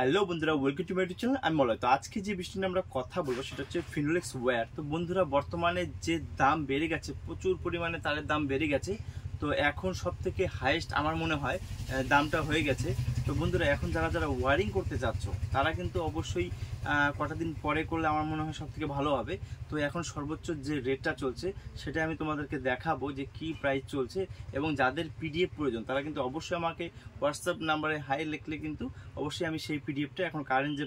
Hello বন্ধুরা, welcome to my YouTube channel. আমি মলয়। তো আজকে যে বিষয়টা নিয়ে আমরা কথা বলবো সেটা হচ্ছে ফিনোলেক্স ওয়্যার। তো বন্ধুরা, বর্তমানে যে দাম বেড়ে গেছে, প্রচুর পরিমাণে তারের দাম বেড়ে গেছে। তো এখন সব থেকে হাইয়েস্ট আমার মনে হয় দামটা হয়ে গেছে। তো বন্ধুরা, এখন যারা যারা ওয়ারিং করতে যাচ্ছ তারা কিন্তু অবশ্যই কটা দিন পরে করলে আমার মনে হয় সব থেকে ভালো হবে। তো এখন সর্বোচ্চ যে রেটটা চলছে সেটা আমি তোমাদেরকে দেখাবো যে কি প্রাইস চলছে, এবং যাদের পিডিএফ প্রয়োজন তারা কিন্তু অবশ্যই আমাকে হোয়াটসঅ্যাপ নাম্বারে হাই লিখলে কিন্তু অবশ্যই আমি সেই পিডিএফটা, এখন কারেন্ট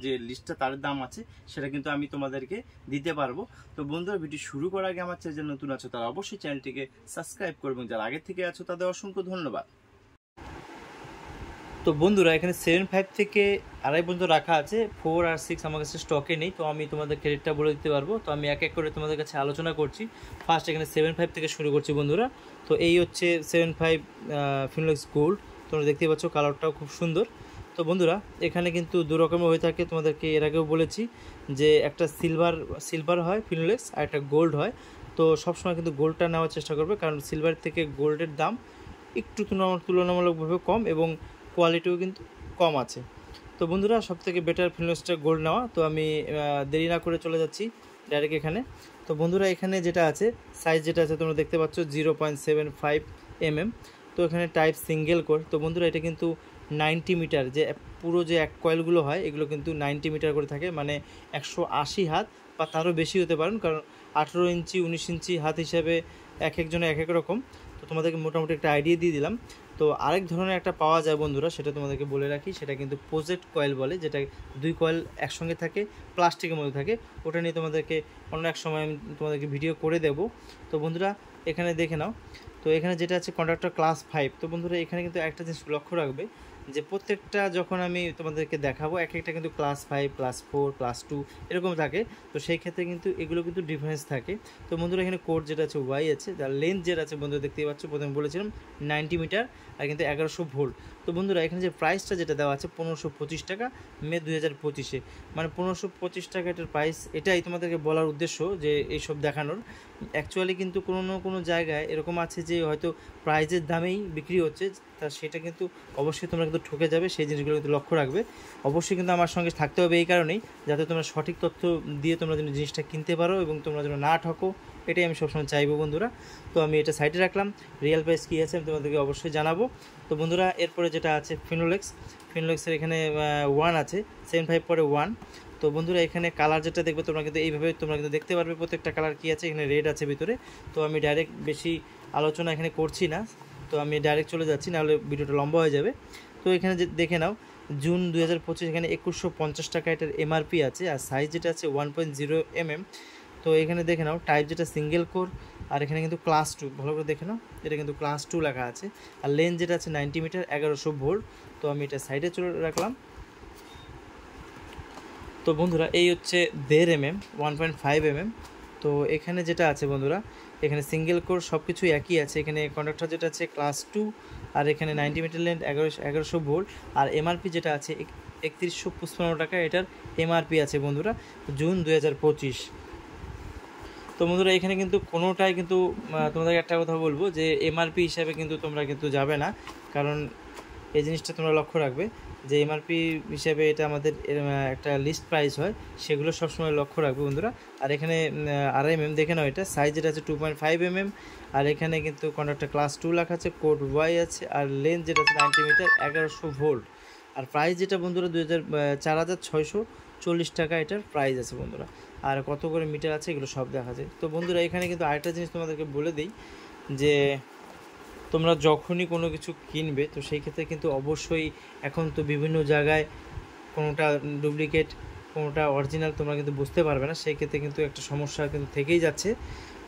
যে লিস্টটা তার দাম আছে সেটা কিন্তু আমি তোমাদেরকে দিতে পারবো। তো বন্ধুরা, ভিডিও শুরু করার আগে আমার চ্যানেল নতুন আছো তারা অবশ্যই চ্যানেলটিকে সাবস্ক্রাইব করবে, এবং যারা আগে থেকে আছো তাদের অসংখ্য ধন্যবাদ। তো বন্ধুরা, এখানে 7.5 থেকে 2.5 পর্যন্ত রাখা আছে। 4 আর 6 আমার কাছে স্টকে নেই, তো আমি তোমাদের ক্রেডিটটা বলে দিতে পারবো। তো আমি এক এক করে তোমাদের কাছে আলোচনা করছি। ফার্স্ট এখানে 7.5 থেকে শুরু করছি বন্ধুরা। তো এই হচ্ছে 7.5 ফিনোলেক্স গোল্ড। তোমরা দেখতেই পাচ্ছ, কালারটাও খুব সুন্দর। তো বন্ধুরা, এখানে কিন্তু দু রকমের হয়ে থাকে, তোমাদেরকে এর আগেও বলেছি যে একটা সিলভার হয় ফিনোলেক্স, আর একটা গোল্ড হয়। তো সবসময় কিন্তু গোল্ডটা নেওয়ার চেষ্টা করবে, কারণ সিলভার থেকে গোল্ডের দাম একটু তুলনামূলকভাবে কম, এবং কোয়ালিটিও কিন্তু কম আছে। তো বন্ধুরা, সবথেকে বেটার ফিনোলেক্সটা গোল্ড নেওয়া। তো আমি দেরি না করে চলে যাচ্ছি ডাইরেক্ট এখানে। তো বন্ধুরা, এখানে যেটা আছে, সাইজ যেটা আছে তোমরা দেখতে পাচ্ছ 0.75 mm। তো এখানে টাইপ সিঙ্গেল কোর। তো বন্ধুরা, এটা কিন্তু 90 মিটার, যে পুরো যে এক কয়েলগুলো হয় এগুলো কিন্তু 90 মিটার করে থাকে, মানে 180 হাত বা তারও বেশি হতে পারেন, কারণ 18 ইঞ্চি 19 ইঞ্চি হাত হিসাবে এক একজনের এক এক রকম। তো তোমাদেরকে মোটামুটি একটা আইডিয়া দিয়ে দিলাম। তো আরেক ধরনের একটা পাওয়া যায় বন্ধুরা, সেটা তোমাদেরকে বলে রাখি, সেটা কিন্তু প্রজেক্ট কয়েল বলে, যেটা 2 কয়েল একসঙ্গে থাকে, প্লাস্টিকের মধ্যে থাকে। ওটা নিয়ে তোমাদেরকে অন্য এক সময় আমি তোমাদেরকে ভিডিও করে দেব। তো বন্ধুরা, এখানে দেখে নাও। তো এখানে যেটা আছে কন্ডাক্টর ক্লাস 5। তো বন্ধুরা, এখানে কিন্তু একটা জিনিস লক্ষ্য রাখবে যে প্রত্যেকটা যখন আমি তোমাদেরকে দেখাবো এক একটা কিন্তু ক্লাস 5, ক্লাস 4, ক্লাস 2 এরকম থাকে। তো সেই ক্ষেত্রে কিন্তু এগুলো কিন্তু ডিফারেন্স থাকে। তো বন্ধুরা, এখানে কোড যেটা আছে ওয়াই আছে, যার লেন্থ যেটা আছে বন্ধুরা দেখতেই পাচ্ছ, প্রথমে বলেছিলাম 90 মিটার, আর কিন্তু 1100 ভোল্ট। তো বন্ধুরা, এখানে যে প্রাইসটা যেটা দেওয়া আছে 1525 টাকা, মে 2025-এ, মানে 1525 টাকা এটার প্রাইস। এটাই তোমাদেরকে বলার উদ্দেশ্য যে এইসব দেখানোর। অ্যাকচুয়ালি কিন্তু কোনো না কোনো জায়গায় এরকম আছে যে হয়তো প্রাইজের দামেই বিক্রি হচ্ছে, তা সেটা কিন্তু অবশ্যই তোমরা কিন্তু ঠকে যাবে। সেই জিনিসগুলো কিন্তু লক্ষ্য রাখবে। অবশ্যই কিন্তু আমার সঙ্গে থাকতে হবে এই কারণেই, যাতে তোমরা সঠিক তথ্য দিয়ে তোমরা যেন জিনিসটা কিনতে পারো, এবং তোমরা যেন না ঠকো, এটাই আমি সবসময় চাইবো বন্ধুরা। তো আমি এটা সাইডে রাখলাম। রিয়েল প্রাইস কী আছে আমি তোমাদেরকে অবশ্যই জানাবো। তো বন্ধুরা, এরপরে যেটা আছে ফিনোলেক্সের এখানে 1 আছে, 7.5 পরে 1। তো বন্ধুরা, এখানে কালার যেটা দেখবে তোমরা কিন্তু এইভাবে তোমরা কিন্তু দেখতে পারবে প্রত্যেকটা কালার কী আছে। এখানে রেড আছে ভিতরে। তো আমি ডাইরেক্ট বেশি আলোচনা এখানে করছি না, তো আমি ডাইরেক্ট চলে যাচ্ছি, নাহলে ভিডিওটা লম্বা হয়ে যাবে। তো এখানে যে দেখে নাও, জুন 2025 এখানে 2150 টাকা এটার এমআরপি আছে, আর সাইজ যেটা আছে 1.0 mm। তো এখানে দেখে নাও, টাইপ যেটা সিঙ্গেল কোর, আর এখানে কিন্তু ক্লাস 2, ভালো করে দেখে নাও, এটা কিন্তু ক্লাস 2 লেখা আছে। আর লেন্থ যেটা আছে 90 মিটার, 1100 ভোল্ট। তো আমি এটা সাইডে চলে রাখলাম। তো বন্ধুরা, এই হচ্ছে 1.5 mm, 1.5 mm। তো এখানে যেটা আছে বন্ধুরা, এখানে সিঙ্গেল কোর সব কিছুই একই আছে। এখানে কন্ডাক্টর যেটা আছে ক্লাস 2, আর এখানে 90 মিটার লেন্থ, 1100 ভোল্ট। আর এমআরপি যেটা আছে 3155 টাকা এটার এমআরপি আছে বন্ধুরা, জুন 2025। তো বন্ধুরা, এখানে কিন্তু কোনোটাই কিন্তু তোমাদের একটা কথা বলবো যে এমআরপি হিসাবে কিন্তু তোমরা কিন্তু যাবে না, কারণ এই জিনিসটা তোমরা লক্ষ্য রাখবে যে এমআরপি হিসেবে এটা আমাদের একটা লিস্ট প্রাইস হয়, সেগুলো সবসময় লক্ষ্য রাখবে বন্ধুরা। আর এখানে 2.5 mm দেখে নাও, এটা সাইজ যেটা আছে 2.5 mm। আর এখানে কিন্তু কন্ডাক্টর ক্লাস 2 লেখা আছে, কোড ওয়াই আছে, আর লেন্থ যেটা আছে 90 মিটার, 1100 ভোল্ট। আর প্রাইস যেটা বন্ধুরা 4640 টাকা এটার প্রাইস আছে বন্ধুরা। আর কত করে মিটার আছে এগুলো সব দেখা যায়। তো বন্ধুরা, এখানে কিন্তু আরেকটা জিনিস তোমাদেরকে বলে দিই যে তোমরা যখনই কোনো কিছু কিনবে, তো সেই ক্ষেত্রে কিন্তু অবশ্যই এখন তো বিভিন্ন জায়গায় কোনোটা ডুপ্লিকেট কোনোটা অরিজিনাল তোমরা কিন্তু বুঝতে পারবে না, সেই ক্ষেত্রে কিন্তু একটা সমস্যা কিন্তু থেকেই যাচ্ছে।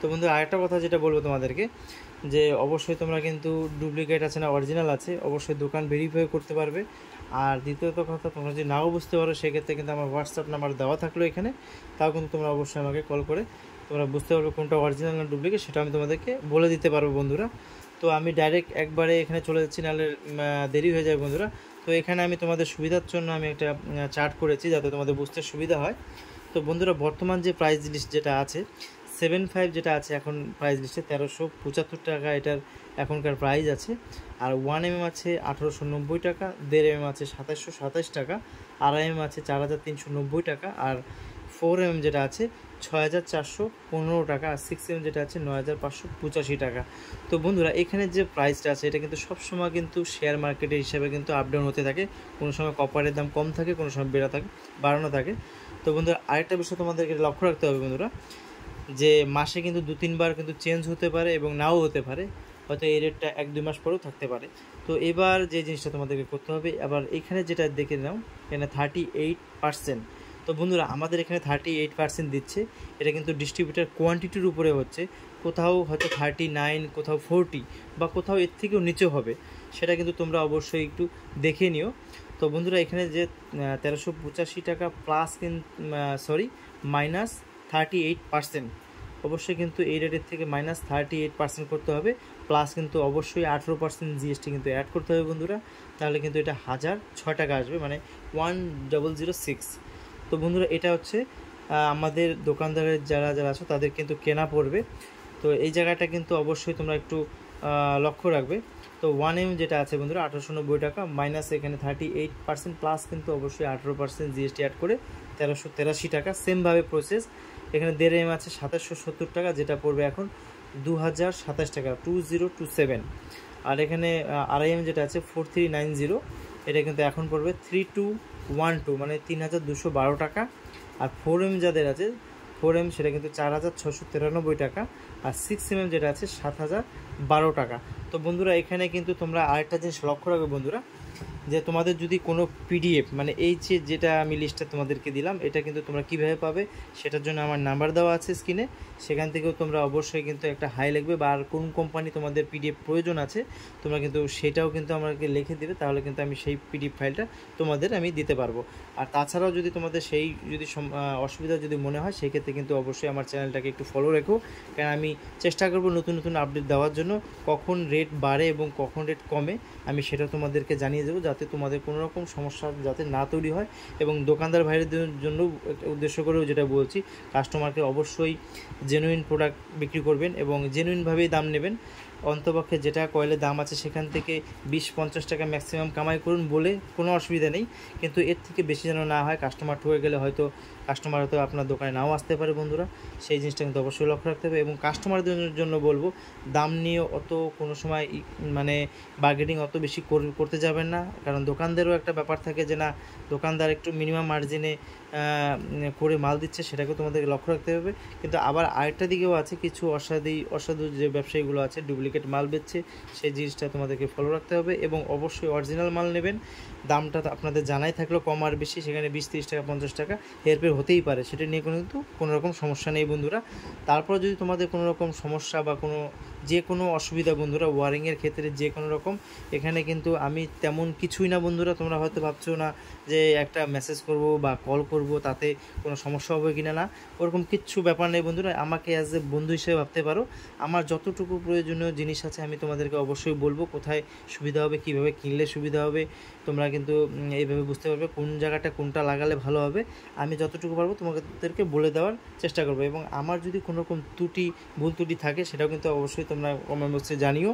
তো বন্ধু, আরেকটা কথা যেটা বলবো তোমাদেরকে, যে অবশ্যই তোমরা কিন্তু ডুপ্লিকেট আছে না অরিজিনাল আছে অবশ্যই দোকান ভেরিফাই করতে পারবে। আর দ্বিতীয়ত কথা, তোমরা যদি নাও বুঝতে পারো সেক্ষেত্রে কিন্তু আমার হোয়াটসঅ্যাপ নাম্বার দেওয়া থাকলো এখানে, তাও কিন্তু তোমরা অবশ্যই আমাকে কল করে তোমরা বুঝতে পারবে কোনটা অরিজিনাল না ডুপ্লিকেট, সেটা আমি তোমাদেরকে বলে দিতে পারবো বন্ধুরা। তো আমি ডাইরেক্ট একবারে এখানে চলে যাচ্ছি, নাহলে দেরি হয়ে যায় বন্ধুরা। তো এখানে আমি তোমাদের সুবিধার জন্য আমি একটা চার্ট করেছি, যাতে তোমাদের বুঝতে সুবিধা হয়। তো বন্ধুরা, বর্তমান যে প্রাইস লিস্ট যেটা আছে 7.5 যেটা আছে এখন প্রাইস লিস্টে 1375 টাকা এটার এখনকার প্রাইস আছে। আর 1mm আছে 1890 টাকা, 1.5mm আছে 2727 টাকা, 2.5mm আছে 4390 টাকা, আর 4mm যেটা আছে 6415 টাকা, আর 6mm যেটা আছে 9585 টাকা। তো বন্ধুরা এখানে যে প্রাইসটা আছে এটা কিন্তু সবসময় কিন্তু শেয়ার মার্কেটের হিসাবে কিন্তু আপ ডাউন হতে থাকে, কোনো সময় কপারের দাম কম থাকে, কোনো সময় বাড়ানো থাকে। তো বন্ধুরা আরেকটা বিষয় তোমাদেরকে লক্ষ্য রাখতে হবে বন্ধুরা, যে মাসে কিন্তু 2-3 বার কিন্তু চেঞ্জ হতে পারে এবং নাও হতে পারে, হয়তো এই রেটটা 1-2 মাস পরেও থাকতে পারে। তো এবার যে জিনিসটা তোমাদেরকে করতে হবে, আবার এখানে যেটা দেখে নাও এখানে 38%। তো বন্ধুরা আমাদের এখানে 38% দিচ্ছে, এটা কিন্তু ডিস্ট্রিবিউটার কোয়ান্টিটির উপরে হচ্ছে, কোথাও হয়তো 39, কোথাও 40 বা কোথাও এর থেকেও নিচে হবে, সেটা কিন্তু তোমরা অবশ্যই একটু দেখে নিও। তো বন্ধুরা এখানে যে 1385 টাকা প্লাস -38%, অবশ্যই কিন্তু এই রেটের থেকে -38% করতে হবে, প্লাস কিন্তু অবশ্যই 18% জিএসটি কিন্তু অ্যাড করতে হবে বন্ধুরা, তাহলে কিন্তু এটা 1006 টাকা আসবে, মানে 1006। তো বন্ধুরা এটা হচ্ছে আমাদের দোকানদারের যারা যারা আছো তাদের কিন্তু কেনা পড়বে। তো এই জায়গাটা কিন্তু অবশ্যই তোমরা একটু লক্ষ্য রাখবে। তো 1M যেটা আছে বন্ধুরা 1890 টাকা, মাইনাস এখানে 38%, প্লাস কিন্তু অবশ্যই 18% জিএসটি অ্যাড করে 1383 টাকা। সেমভাবে প্রসেস এখানে 1.5M আছে 2770 টাকা, যেটা পড়বে এখন 2027 টাকা, 2027। আর এখানে 2.5M যেটা আছে 4390, এটা কিন্তু এখন পড়বে 3212, মানে 3212 টাকা। আর 4M যাদের আছে 4M সেটা কিন্তু 4693 টাকা, আর 6mm যেটা আছে 7012 টাকা। তো বন্ধুরা এখানে কিন্তু তোমরা আরেকটা জিনিস লক্ষ্য রাখবে বন্ধুরা, যে তোমাদের যদি কোনো পিডিএফ, মানে এই যেটা আমি লিস্টটা তোমাদেরকে দিলাম, এটা কিন্তু তোমরা কীভাবে পাবে সেটার জন্য আমার নাম্বার দেওয়া আছে স্ক্রিনে, সেখান থেকেও তোমরা অবশ্যই কিন্তু একটা হাই লিখবে, বা আর কোন কোম্পানি তোমাদের পিডিএফ প্রয়োজন আছে তোমরা কিন্তু সেটাও কিন্তু আমাকে লিখে দেবে, তাহলে কিন্তু আমি সেই পিডিএফ ফাইলটা তোমাদের আমি দিতে পারবো। আর তাছাড়াও যদি তোমাদের সেই যদি অসুবিধা যদি মনে হয়, সেই ক্ষেত্রে কিন্তু অবশ্যই আমার চ্যানেলটাকে একটু ফলো রেখো, কারণ আমি চেষ্টা করবো নতুন নতুন আপডেট দেওয়ার জন্য, কখন রেট বাড়ে এবং কখন রেট কমে আমি সেটা তোমাদেরকে জানিয়ে দেবো, যাতে তোমাদের কোনো রকম সমস্যা যাতে না তৈরি হয়। এবং দোকানদার ভাইদের জন্য উদ্দেশ্য করেও যেটা বলছি, কাস্টমারকে অবশ্যই জেনুইন প্রোডাক্ট বিক্রি করবেন এবং জেনুইনভাবেই দাম নেবেন। অন্তপক্ষে যেটা কয়েলের দাম আছে সেখান থেকে 20-50 টাকা ম্যাক্সিমাম কামাই করুন বলে কোনো অসুবিধা নেই, কিন্তু এর থেকে বেশি যেন না হয়। কাস্টমার ঠকে গেলে হয়তো কাস্টমার হয়তো আপনার দোকানে নাও আসতে পারে বন্ধুরা, সেই জিনিসটা কিন্তু অবশ্যই লক্ষ্য রাখতে হবে। এবং কাস্টমারদের জন্য বলবো, দাম নিয়ে অত কোনো সময় মানে বার্গেনিং অত বেশি করতে যাবেন না, কারণ দোকানদারও একটা ব্যাপার থাকে যে না, দোকানদার একটু মিনিমাম মার্জিনে করে মাল দিচ্ছে, সেটাকে তোমাদেরকে লক্ষ্য রাখতে হবে। কিন্তু আবার আরেকটা দিকেও আছে, কিছু অসাধু যে ব্যবসায়ীগুলো আছে ডুপ্লিকেট মাল বেচছে, সেই জিনিসটা তোমাদেরকে ফলো রাখতে হবে। এবং অবশ্যই অরিজিনাল মাল নেবেন, দামটা আপনাদের জানাই থাকলো কম আর বেশি, সেখানে 20-30 টাকা 50 টাকা হেরফের হতেই পারে, সেটা নিয়ে কিন্তু কোনো রকম সমস্যা নেই বন্ধুরা। তারপর যদি তোমাদের কোনো রকম সমস্যা বা যে কোনো অসুবিধা বন্ধুরা, ওয়ারিংয়ের ক্ষেত্রে যে কোনো রকম, এখানে কিন্তু আমি তেমন কিছুই না বন্ধুরা, তোমরা হয়তো ভাবছো না যে একটা মেসেজ করব বা কল করব তাতে কোনো সমস্যা হবে কিনা, না, ওরকম কিচ্ছু ব্যাপার নেই বন্ধুরা। আমাকে অ্যাজ এ বন্ধু হিসেবে ভাবতে পারো, আমার যতটুকু প্রয়োজনীয় জিনিস আছে আমি তোমাদেরকে অবশ্যই বলবো, কোথায় সুবিধা হবে, কিভাবে কিনলে সুবিধা হবে, তোমরা কিন্তু এইভাবে বুঝতে পারবে কোন জায়গাটা কোনটা লাগালে ভালো হবে। আমি যতটুকু পারবো তোমাদেরকে বলে দেওয়ার চেষ্টা করবো, এবং আমার যদি কোনো রকম ভুল ত্রুটি থাকে সেটাও কিন্তু অবশ্যই তোমরা কমেন্ট বক্সে জানিও,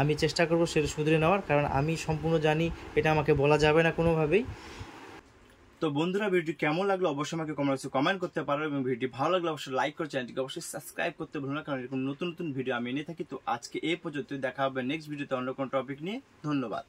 আমি চেষ্টা করবো সেটা শুধরে নেওয়ার, কারণ আমি সম্পূর্ণ জানি এটা আমাকে বলা যাবে না কোনোভাবেই। তো বন্ধুরা ভিডিওটি কেমন লাগলো অবশ্যই আমাকে কমেন্ট করতে পারো, এবং ভিডিওটি ভালো লাগলে অবশ্যই লাইক করে চ্যানেলটিকে অবশ্যই সাবস্ক্রাইব করতে ভুলো না, কারণ এরকম নতুন নতুন ভিডিও আমি এনে থাকি। তো আজকে এই পর্যন্ত, দেখা হবে নেক্সট ভিডিওতে অন্য কোনো টপিক নিয়ে। ধন্যবাদ।